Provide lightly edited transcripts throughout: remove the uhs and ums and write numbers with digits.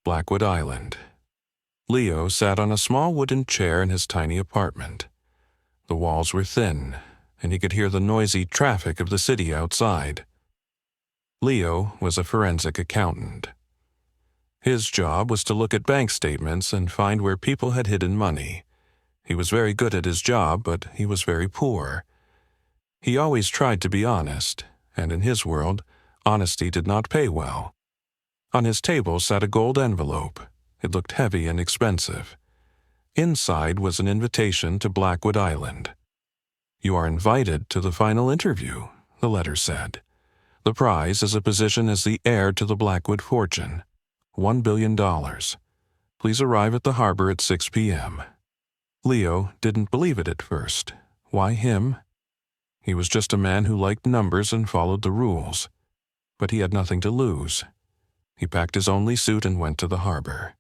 Blackwood Island. Leo sat on a small wooden chair in his tiny apartment. The walls were thin, and he could hear the noisy traffic of the city outside. Leo was a forensic accountant. His job was to look at bank statements and find where people had hidden money. He was very good at his job, but he was very poor. He always tried to be honest, and in his world, honesty did not pay well. On his table sat a gold envelope. It looked heavy and expensive. Inside was an invitation to Blackwood Island. "You are invited to the final interview," the letter said. "The prize is a position as the heir to the Blackwood fortune. $1 billion. Please arrive at the harbor at 6 p.m. Leo didn't believe it at first. Why him? He was just a man who liked numbers and followed the rules. But he had nothing to lose. He packed his only suit and went to the harbor.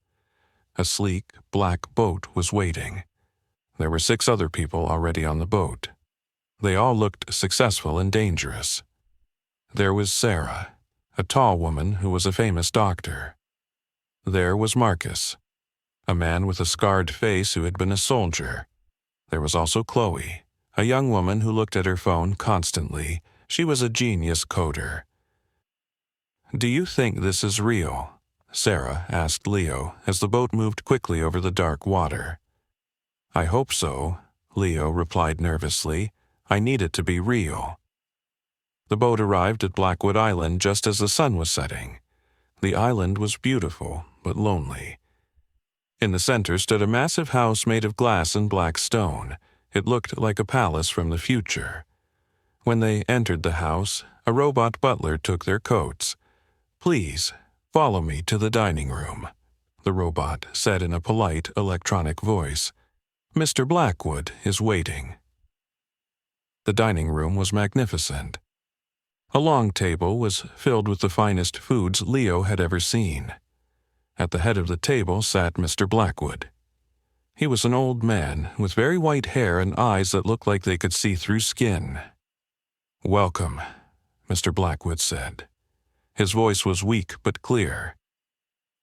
A sleek, black boat was waiting. There were 6 other people already on the boat. They all looked successful and dangerous. There was Sarah, a tall woman who was a famous doctor. There was Marcus, a man with a scarred face who had been a soldier. There was also Chloe, a young woman who looked at her phone constantly. She was a genius coder. "Do you think this is real?" Sarah asked Leo as the boat moved quickly over the dark water. "I hope so," Leo replied nervously. "I need it to be real." The boat arrived at Blackwood Island just as the sun was setting. The island was beautiful, but lonely. In the center stood a massive house made of glass and black stone. It looked like a palace from the future. When they entered the house, a robot butler took their coats. "Please, follow me to the dining room," the robot said in a polite electronic voice. "Mr. Blackwood is waiting." The dining room was magnificent. A long table was filled with the finest foods Leo had ever seen. At the head of the table sat Mr. Blackwood. He was an old man with very white hair and eyes that looked like they could see through skin. "Welcome," Mr. Blackwood said. His voice was weak but clear.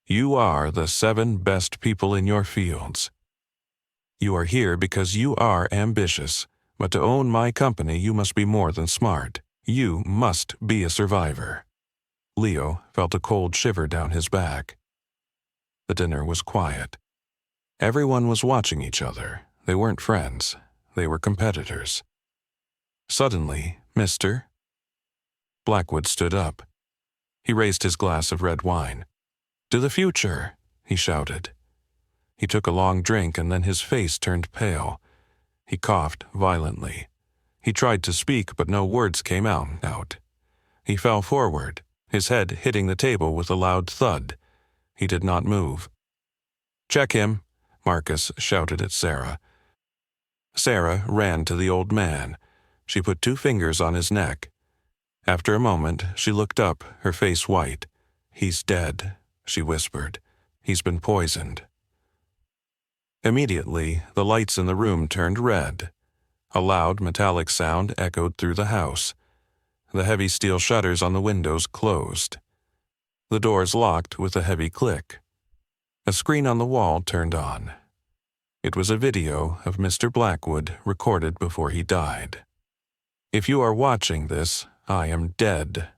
"You are the 7 best people in your fields. You are here because you are ambitious, but to own my company you must be more than smart. You must be a survivor." Leo felt a cold shiver down his back. The dinner was quiet. Everyone was watching each other. They weren't friends. They were competitors. Suddenly, "Mr." Blackwood stood up. He raised his glass of red wine. "To the future," he shouted. He took a long drink and then his face turned pale. He coughed violently. He tried to speak, but no words came out. He fell forward, his head hitting the table with a loud thud. He did not move. "Check him," Marcus shouted at Sarah. Sarah ran to the old man. She put 2 fingers on his neck. After a moment, she looked up, her face white. "He's dead," she whispered. "He's been poisoned." Immediately, the lights in the room turned red. A loud metallic sound echoed through the house. The heavy steel shutters on the windows closed. The doors locked with a heavy click. A screen on the wall turned on. It was a video of Mr. Blackwood recorded before he died. "If you are watching this, I am dead,"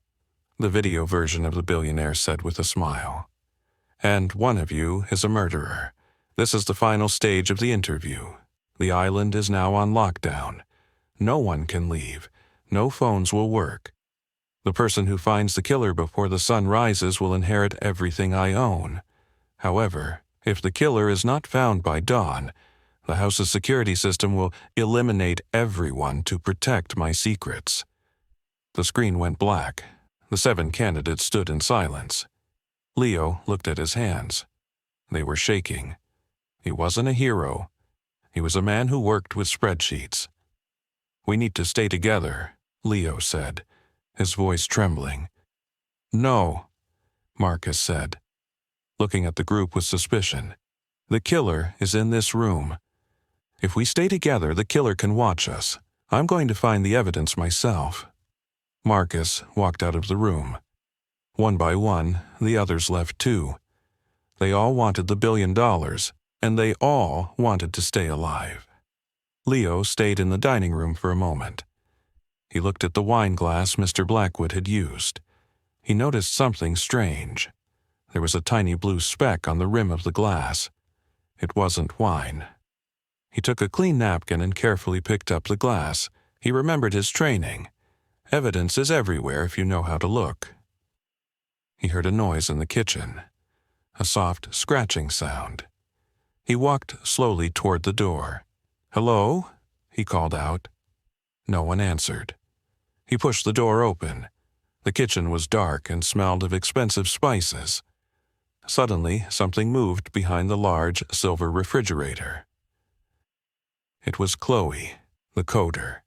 the video version of the billionaire said with a smile. "And one of you is a murderer. This is the final stage of the interview. The island is now on lockdown. No one can leave. No phones will work. The person who finds the killer before the sun rises will inherit everything I own. However, if the killer is not found by dawn, the house's security system will eliminate everyone to protect my secrets." The screen went black. The 7 candidates stood in silence. Leo looked at his hands. They were shaking. He wasn't a hero. He was a man who worked with spreadsheets. "We need to stay together," Leo said, his voice trembling. "No," Marcus said, looking at the group with suspicion. "The killer is in this room. If we stay together, the killer can watch us. I'm going to find the evidence myself." Marcus walked out of the room. One by one, the others left too. They all wanted the $1 billion, and they all wanted to stay alive. Leo stayed in the dining room for a moment. He looked at the wine glass Mr. Blackwood had used. He noticed something strange. There was a tiny blue speck on the rim of the glass. It wasn't wine. He took a clean napkin and carefully picked up the glass. He remembered his training. Evidence is everywhere if you know how to look. He heard a noise in the kitchen, a soft scratching sound. He walked slowly toward the door. "Hello?" he called out. No one answered. He pushed the door open. The kitchen was dark and smelled of expensive spices. Suddenly, something moved behind the large silver refrigerator. It was Chloe, the coder.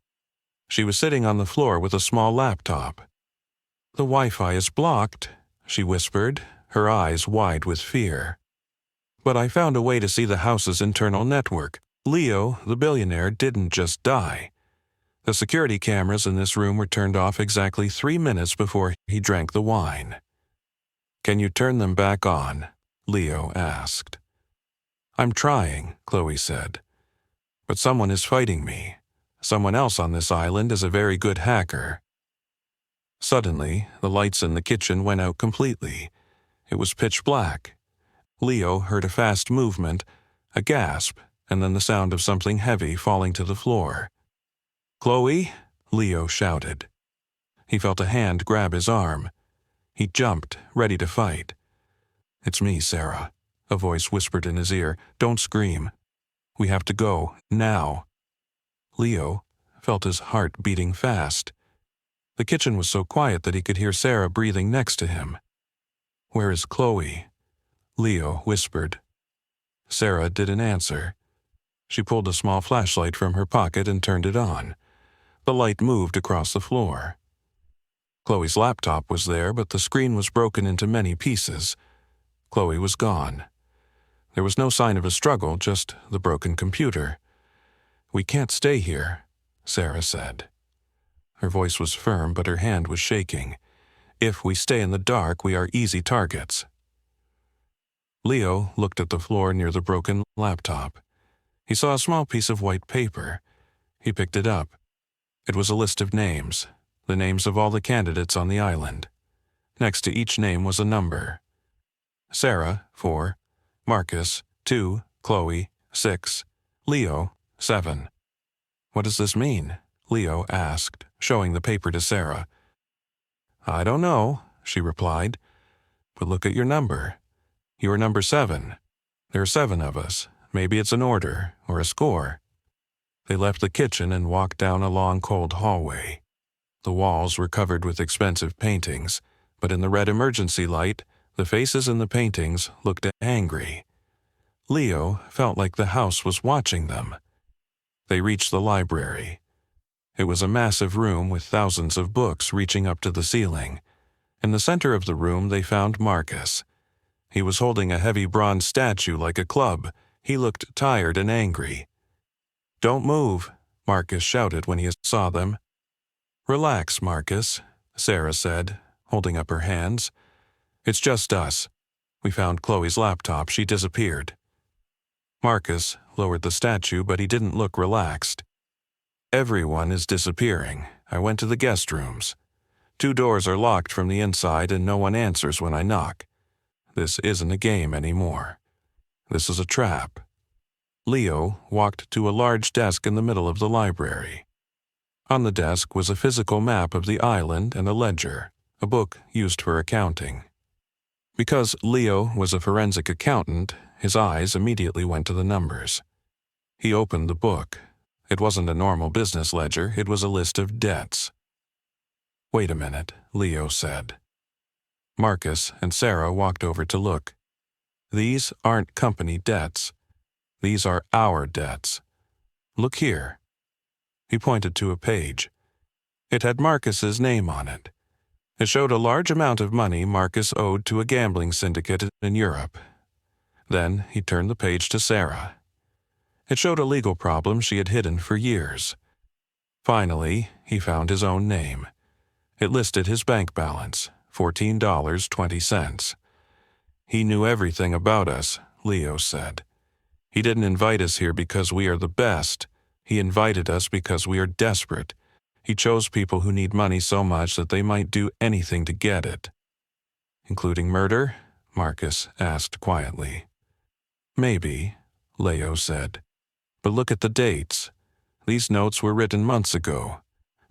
She was sitting on the floor with a small laptop. "The Wi-Fi is blocked," she whispered, her eyes wide with fear. "But I found a way to see the house's internal network. Leo, the billionaire, didn't just die. The security cameras in this room were turned off exactly 3 minutes before he drank the wine." "Can you turn them back on?" Leo asked. "I'm trying," Chloe said. "But someone is fighting me. Someone else on this island is a very good hacker." Suddenly, the lights in the kitchen went out completely. It was pitch black. Leo heard a fast movement, a gasp, and then the sound of something heavy falling to the floor. "Chloe?" Leo shouted. He felt a hand grab his arm. He jumped, ready to fight. "It's me, Sarah," a voice whispered in his ear. "Don't scream. We have to go, now." Leo felt his heart beating fast. The kitchen was so quiet that he could hear Sarah breathing next to him. "Where is Chloe?" Leo whispered. Sarah didn't answer. She pulled a small flashlight from her pocket and turned it on. The light moved across the floor. Chloe's laptop was there, but the screen was broken into many pieces. Chloe was gone. There was no sign of a struggle, just the broken computer. "We can't stay here," Sarah said. Her voice was firm, but her hand was shaking. "If we stay in the dark, we are easy targets." Leo looked at the floor near the broken laptop. He saw a small piece of white paper. He picked it up. It was a list of names, the names of all the candidates on the island. Next to each name was a number. Sarah, 4. Marcus, 2. Chloe, 6. Leo, 7. "What does this mean?" Leo asked, showing the paper to Sarah. "I don't know," she replied. "But look at your number. You are number 7. There are 7 of us. Maybe it's an order or a score." They left the kitchen and walked down a long, cold hallway. The walls were covered with expensive paintings, but in the red emergency light, the faces in the paintings looked angry. Leo felt like the house was watching them. They reached the library. It was a massive room with thousands of books reaching up to the ceiling. In the center of the room, they found Marcus. He was holding a heavy bronze statue like a club. He looked tired and angry. "Don't move," Marcus shouted when he saw them. "Relax, Marcus," Sarah said, holding up her hands. "It's just us. We found Chloe's laptop. She disappeared." Marcus lowered the statue, but he didn't look relaxed. "Everyone is disappearing. I went to the guest rooms. 2 doors are locked from the inside and no one answers when I knock. This isn't a game anymore. This is a trap." Leo walked to a large desk in the middle of the library. On the desk was a physical map of the island and a ledger, a book used for accounting. Because Leo was a forensic accountant, his eyes immediately went to the numbers. He opened the book. It wasn't a normal business ledger, it was a list of debts. "Wait a minute," Leo said. Marcus and Sarah walked over to look. "These aren't company debts. These are our debts. Look here." He pointed to a page. It had Marcus's name on it. It showed a large amount of money Marcus owed to a gambling syndicate in Europe. Then he turned the page to Sarah. It showed a legal problem she had hidden for years. Finally, he found his own name. It listed his bank balance, $14.20. He knew everything about us, Leo said. He didn't invite us here because we are the best. He invited us because we are desperate. He chose people who need money so much that they might do anything to get it. Including murder? Marcus asked quietly. Maybe, Leo said. But look at the dates. These notes were written months ago.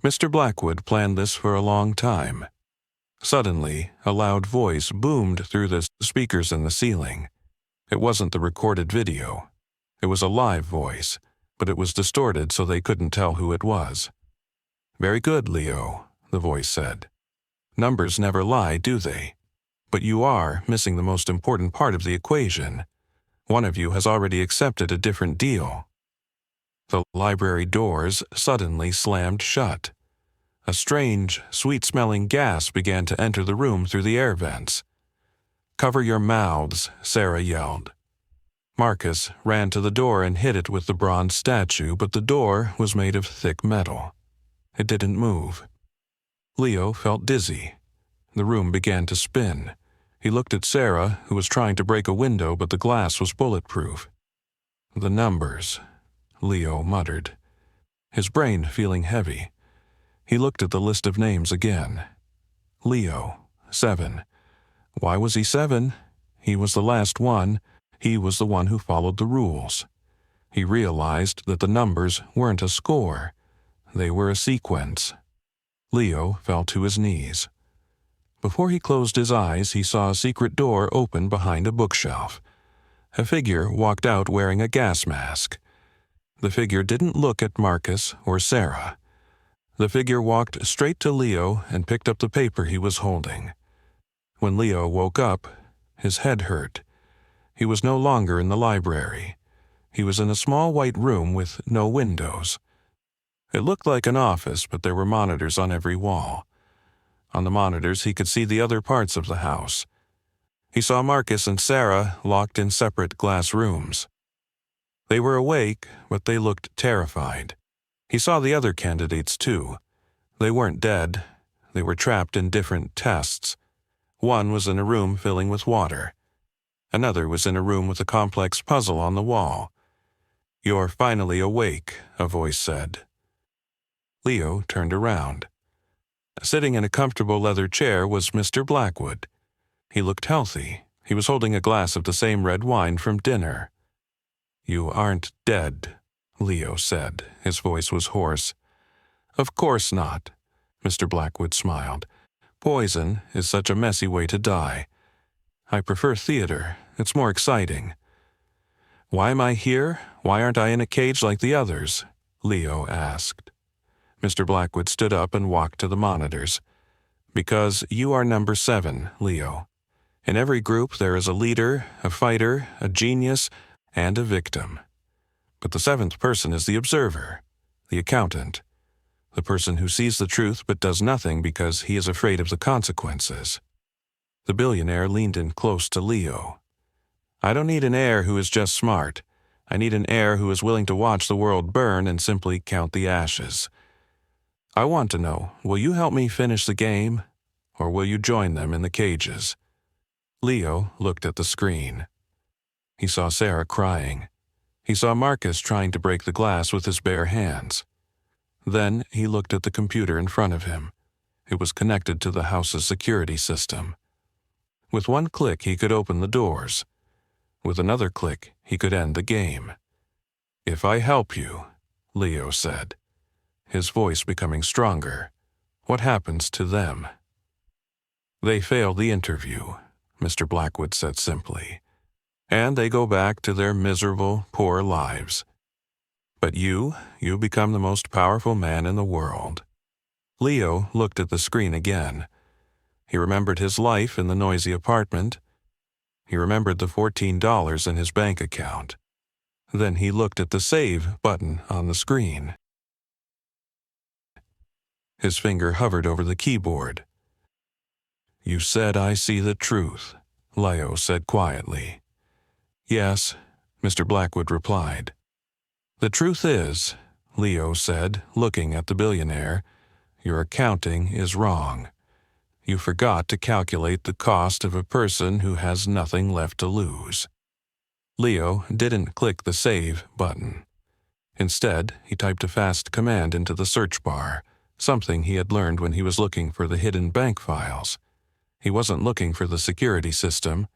Mr. Blackwood planned this for a long time. Suddenly, a loud voice boomed through the speakers in the ceiling. It wasn't the recorded video. It was a live voice, but it was distorted so they couldn't tell who it was. Very good, Leo, the voice said. Numbers never lie, do they? But you are missing the most important part of the equation. One of you has already accepted a different deal. The library doors suddenly slammed shut. A strange, sweet-smelling gas began to enter the room through the air vents. Cover your mouths, Sarah yelled. Marcus ran to the door and hit it with the bronze statue, but the door was made of thick metal. It didn't move. Leo felt dizzy. The room began to spin. He looked at Sarah, who was trying to break a window, but the glass was bulletproof. The numbers, Leo muttered, his brain feeling heavy. He looked at the list of names again. Leo, 7. Why was he 7? He was the last one. He was the one who followed the rules. He realized that the numbers weren't a score. They were a sequence. Leo fell to his knees. Before he closed his eyes, he saw a secret door open behind a bookshelf. A figure walked out wearing a gas mask. The figure didn't look at Marcus or Sarah. The figure walked straight to Leo and picked up the paper he was holding. When Leo woke up, his head hurt. He was no longer in the library. He was in a small white room with no windows. It looked like an office, but there were monitors on every wall. On the monitors, he could see the other parts of the house. He saw Marcus and Sarah locked in separate glass rooms. They were awake, but they looked terrified. He saw the other candidates, too. They weren't dead. They were trapped in different tests. One was in a room filling with water. Another was in a room with a complex puzzle on the wall. "You're finally awake," a voice said. Leo turned around. Sitting in a comfortable leather chair was Mr. Blackwood. He looked healthy. He was holding a glass of the same red wine from dinner. "You aren't dead," Leo said. His voice was hoarse. "Of course not," Mr. Blackwood smiled. "Poison is such a messy way to die. I prefer theater. It's more exciting." "Why am I here? Why aren't I in a cage like the others?" Leo asked. Mr. Blackwood stood up and walked to the monitors. "Because you are number 7, Leo. In every group there is a leader, a fighter, a genius, and a victim. But the 7th person is the observer, the accountant, the person who sees the truth but does nothing because he is afraid of the consequences." The billionaire leaned in close to Leo. "I don't need an heir who is just smart. I need an heir who is willing to watch the world burn and simply count the ashes. I want to know, will you help me finish the game, or will you join them in the cages?" Leo looked at the screen. He saw Sarah crying. He saw Marcus trying to break the glass with his bare hands. Then he looked at the computer in front of him. It was connected to the house's security system. With one click, he could open the doors. With another click, he could end the game. "If I help you," Leo said, his voice becoming stronger, "what happens to them?" "They fail the interview," Mr. Blackwood said simply, "and they go back to their miserable, poor lives. But you become the most powerful man in the world." Leo looked at the screen again. He remembered his life in the noisy apartment. He remembered the $14 in his bank account. Then he looked at the save button on the screen. His finger hovered over the keyboard. "You said I see the truth," Leo said quietly. "Yes," Mr. Blackwood replied. "The truth is," Leo said, looking at the billionaire, "your accounting is wrong. You forgot to calculate the cost of a person who has nothing left to lose. Leo didn't click the save button. Instead, he typed a fast command into the search bar, something he had learned when he was looking for the hidden bank files. He wasn't looking for the security system.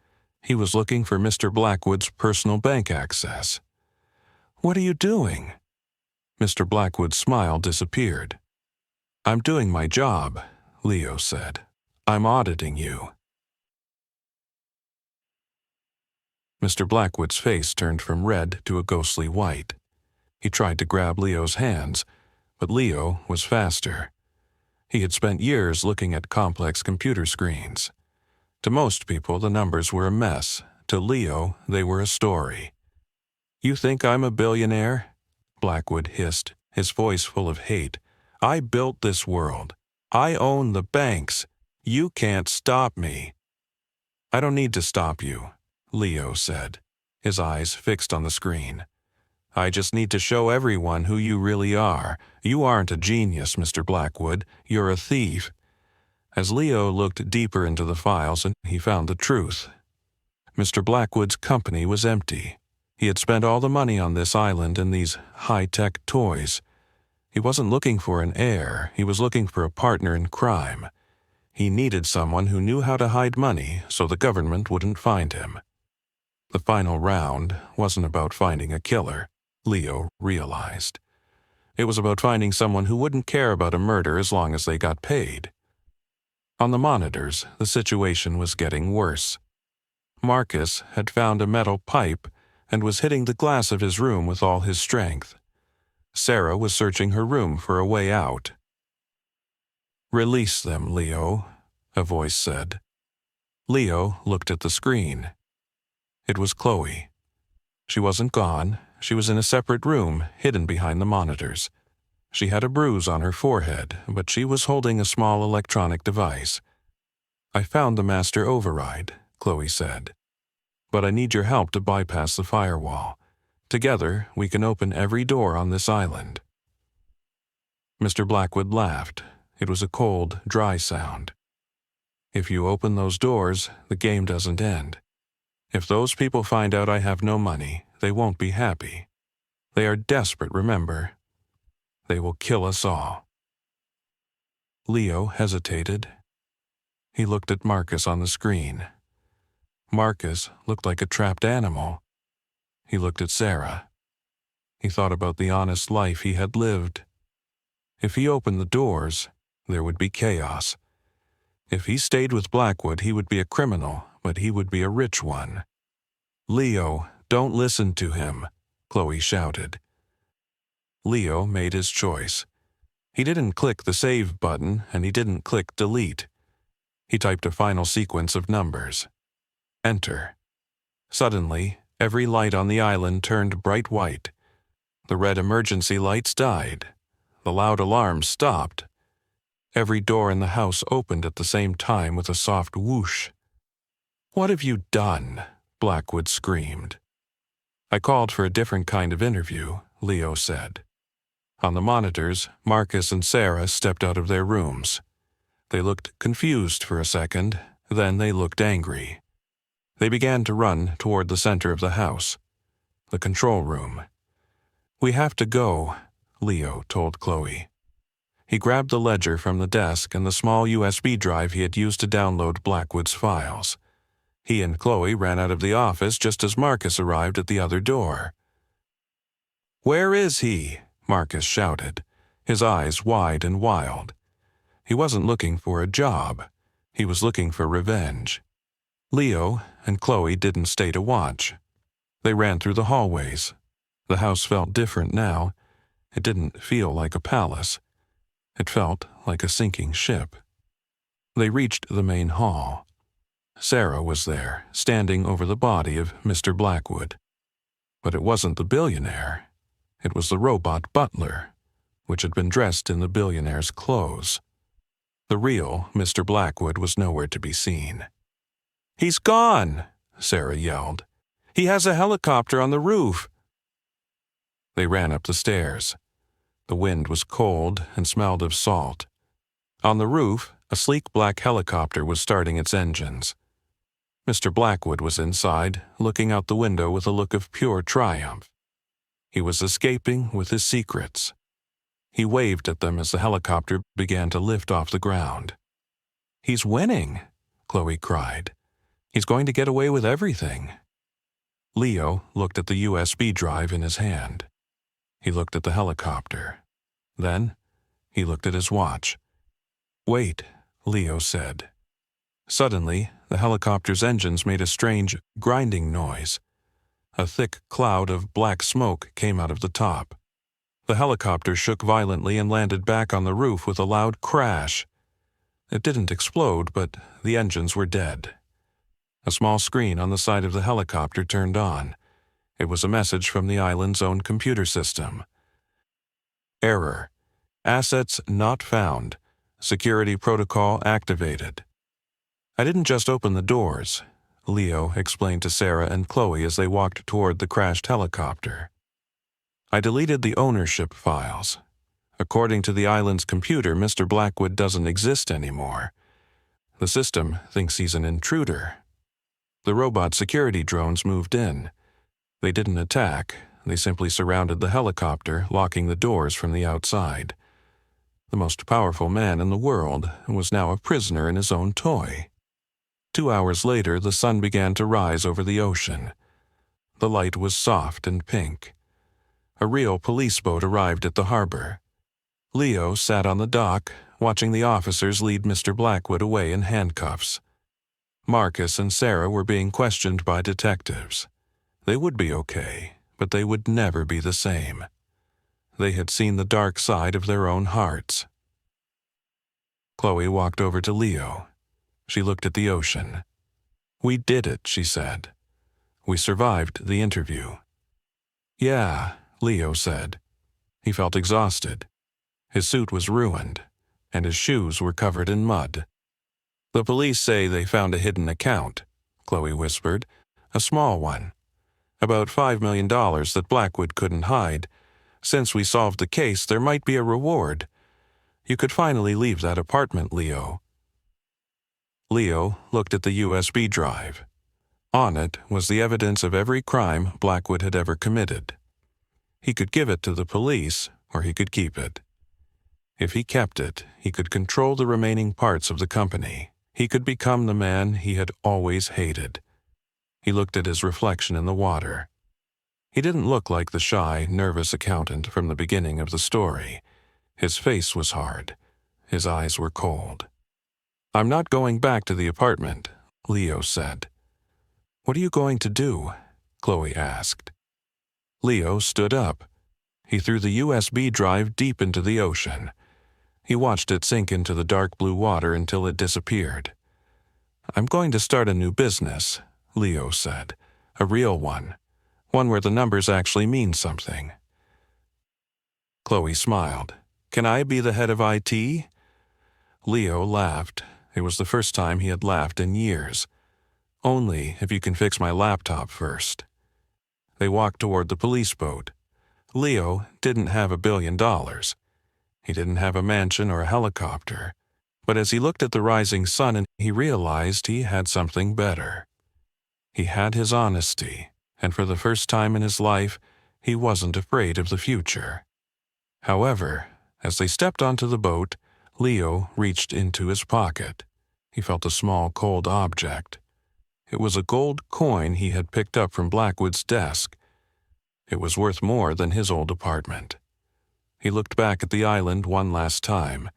He was looking for Mr. Blackwood's personal bank access. "What are you doing?" Mr. Blackwood's smile disappeared. "I'm doing my job," Leo said. "I'm auditing you." Mr. Blackwood's face turned from red to a ghostly white. He tried to grab Leo's hands, but Leo was faster. He had spent years looking at complex computer screens. To most people, the numbers were a mess. To Leo, they were a story. "You think I'm a billionaire?" Blackwood hissed, his voice full of hate. "I built this world. I own the banks. You can't stop me." "I don't need to stop you," Leo said, his eyes fixed on the screen. "I just need to show everyone who you really are. You aren't a genius, Mr. Blackwood. You're a thief." As Leo looked deeper into the files, he found the truth. Mr. Blackwood's company was empty. He had spent all the money on this island and these high-tech toys. He wasn't looking for an heir. He was looking for a partner in crime. He needed someone who knew how to hide money so the government wouldn't find him. The final round wasn't about finding a killer, Leo realized. It was about finding someone who wouldn't care about a murder as long as they got paid. On the monitors, the situation was getting worse. Marcus had found a metal pipe and was hitting the glass of his room with all his strength. Sarah was searching her room for a way out. "Release them, Leo," a voice said. Leo looked at the screen. It was Chloe. She wasn't gone. She was in a separate room, hidden behind the monitors. She had a bruise on her forehead, but she was holding a small electronic device. "I found the master override," Chloe said. "But I need your help to bypass the firewall. Together, we can open every door on this island." Mr. Blackwood laughed. It was a cold, dry sound. "If you open those doors, the game doesn't end. If those people find out I have no money, they won't be happy. They are desperate, remember. They will kill us all." Leo hesitated. He looked at Marcus on the screen. Marcus looked like a trapped animal. He looked at Sarah. He thought about the honest life he had lived. If he opened the doors, there would be chaos. If he stayed with Blackwood, he would be a criminal, but he would be a rich one. "Leo, don't listen to him," Chloe shouted. Leo made his choice. He didn't click the save button, and he didn't click delete. He typed a final sequence of numbers. Enter. Suddenly, every light on the island turned bright white. The red emergency lights died. The loud alarms stopped. Every door in the house opened at the same time with a soft whoosh. "What have you done?" Blackwood screamed. "I called for a different kind of interview," Leo said. On the monitors, Marcus and Sarah stepped out of their rooms. They looked confused for a second, then they looked angry. They began to run toward the center of the house, the control room. "We have to go," Leo told Chloe. He grabbed the ledger from the desk and the small USB drive he had used to download Blackwood's files. He and Chloe ran out of the office just as Marcus arrived at the other door. "Where is he?" Marcus shouted, his eyes wide and wild. He wasn't looking for a job. He was looking for revenge. Leo and Chloe didn't stay to watch. They ran through the hallways. The house felt different now. It didn't feel like a palace. It felt like a sinking ship. They reached the main hall. Sarah was there, standing over the body of Mr. Blackwood. But it wasn't the billionaire. It was the robot butler, which had been dressed in the billionaire's clothes. The real Mr. Blackwood was nowhere to be seen. "He's gone!" Sarah yelled. "He has a helicopter on the roof!" They ran up the stairs. The wind was cold and smelled of salt. On the roof, A sleek black helicopter was starting its engines. Mr. Blackwood was inside, looking out the window with a look of pure triumph. He was escaping with his secrets. He waved at them as the helicopter began to lift off the ground. "He's winning," Chloe cried. "He's going to get away with everything." Leo looked at the USB drive in his hand. He looked at the helicopter. Then, he looked at his watch. "Wait," Leo said. Suddenly, the helicopter's engines made a strange, grinding noise. A thick cloud of black smoke came out of the top. The helicopter shook violently and landed back on the roof with a loud crash. It didn't explode, but the engines were dead. A small screen on the side of the helicopter turned on. It was a message from the island's own computer system. "Error. Assets not found. Security protocol activated." "I didn't just open the doors," Leo explained to Sarah and Chloe as they walked toward the crashed helicopter. "I deleted the ownership files. According to the island's computer, Mr. Blackwood doesn't exist anymore. The system thinks he's an intruder." The robot security drones moved in. They didn't attack. They simply surrounded the helicopter, locking the doors from the outside. The most powerful man in the world was now a prisoner in his own toy. 2 hours later, the sun began to rise over the ocean. The light was soft and pink. A real police boat arrived at the harbor. Leo sat on the dock, watching the officers lead Mr. Blackwood away in handcuffs. Marcus and Sarah were being questioned by detectives. They would be okay, but they would never be the same. They had seen the dark side of their own hearts. Chloe walked over to Leo. She looked at the ocean. "We did it," she said. "We survived the interview." "Yeah," Leo said. He felt exhausted. His suit was ruined, and his shoes were covered in mud. "The police say they found a hidden account," Chloe whispered. "A small one. About $5 million that Blackwood couldn't hide. Since we solved the case, there might be a reward. You could finally leave that apartment, Leo." Leo looked at the USB drive. On it was the evidence of every crime Blackwood had ever committed. He could give it to the police, or he could keep it. If he kept it, he could control the remaining parts of the company. He could become the man he had always hated. He looked at his reflection in the water. He didn't look like the shy, nervous accountant from the beginning of the story. His face was hard. His eyes were cold. "I'm not going back to the apartment," Leo said. "What are you going to do?" Chloe asked. Leo stood up. He threw the USB drive deep into the ocean. He watched it sink into the dark blue water until it disappeared. "I'm going to start a new business," Leo said. "A real one. One where the numbers actually mean something." Chloe smiled. "Can I be the head of IT?" Leo laughed. It was the first time he had laughed in years. "Only if you can fix my laptop first." They walked toward the police boat. Leo didn't have $1 billion. He didn't have a mansion or a helicopter. But as he looked at the rising sun, he realized he had something better. He had his honesty, and for the first time in his life, he wasn't afraid of the future. However, as they stepped onto the boat, Leo reached into his pocket. He felt a small, cold object. It was a gold coin he had picked up from Blackwood's desk. It was worth more than his old apartment. He looked back at the island one last time.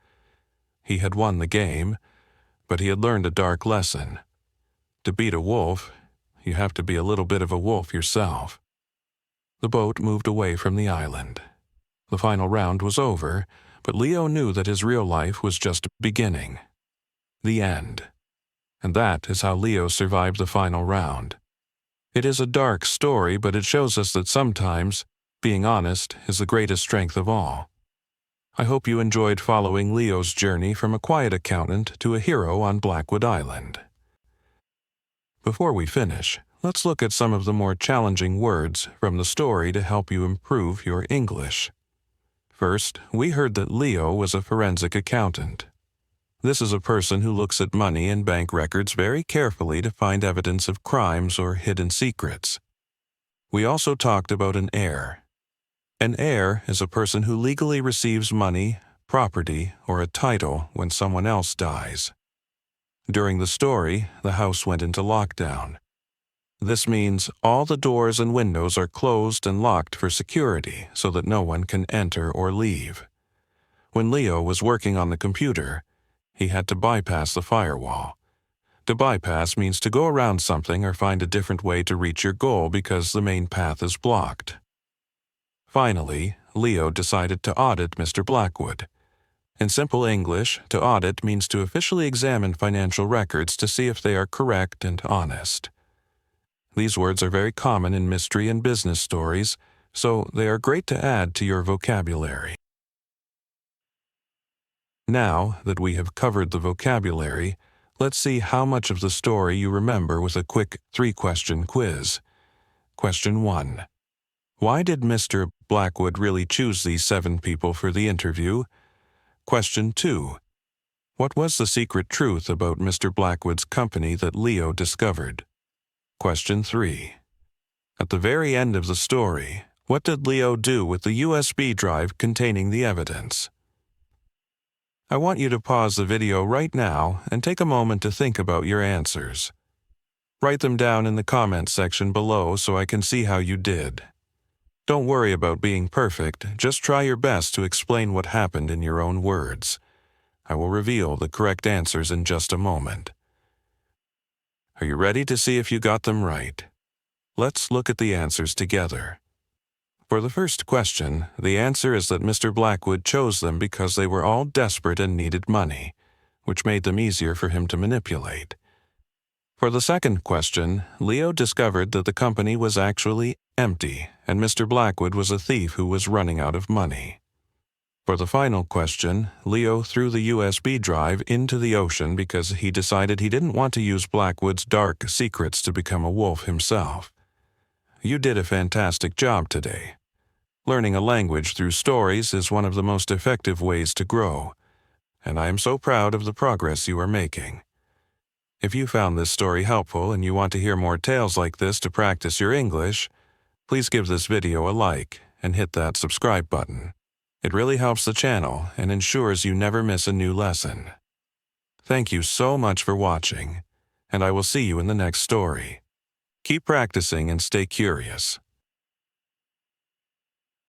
He had won the game, but he had learned a dark lesson. To beat a wolf, you have to be a little bit of a wolf yourself. The boat moved away from the island. The final round was over, but Leo knew that his real life was just beginning. The end. And that is how Leo survived the final round. It is a dark story, but it shows us that sometimes being honest is the greatest strength of all. I hope you enjoyed following Leo's journey from a quiet accountant to a hero on Blackwood Island. Before we finish, let's look at some of the more challenging words from the story to help you improve your English. First, we heard that Leo was a forensic accountant. This is a person who looks at money and bank records very carefully to find evidence of crimes or hidden secrets. We also talked about an heir. An heir is a person who legally receives money, property, or a title when someone else dies. During the story, the house went into lockdown. This means all the doors and windows are closed and locked for security so that no one can enter or leave. When Leo was working on the computer, he had to bypass the firewall. To bypass means to go around something or find a different way to reach your goal because the main path is blocked. Finally, Leo decided to audit Mr. Blackwood. In simple English, to audit means to officially examine financial records to see if they are correct and honest. These words are very common in mystery and business stories, so they are great to add to your vocabulary. Now that we have covered the vocabulary, let's see how much of the story you remember with a quick 3-question quiz. Question 1. Why did Mr. Blackwood really choose these 7 people for the interview? Question 2. What was the secret truth about Mr. Blackwood's company that Leo discovered? Question 3. At the very end of the story, what did Leo do with the USB drive containing the evidence? I want you to pause the video right now and take a moment to think about your answers. Write them down in the comments section below so I can see how you did. Don't worry about being perfect, just try your best to explain what happened in your own words. I will reveal the correct answers in just a moment. Are you ready to see if you got them right? Let's look at the answers together. For the first question, the answer is that Mr. Blackwood chose them because they were all desperate and needed money, which made them easier for him to manipulate. For the second question, Leo discovered that the company was actually empty, and Mr. Blackwood was a thief who was running out of money. For the final question, Leo threw the USB drive into the ocean because he decided he didn't want to use Blackwood's dark secrets to become a wolf himself. You did a fantastic job today. Learning a language through stories is one of the most effective ways to grow, and I am so proud of the progress you are making. If you found this story helpful and you want to hear more tales like this to practice your English, please give this video a like and hit that subscribe button. It really helps the channel and ensures you never miss a new lesson. Thank you so much for watching, and I will see you in the next story. Keep practicing and stay curious.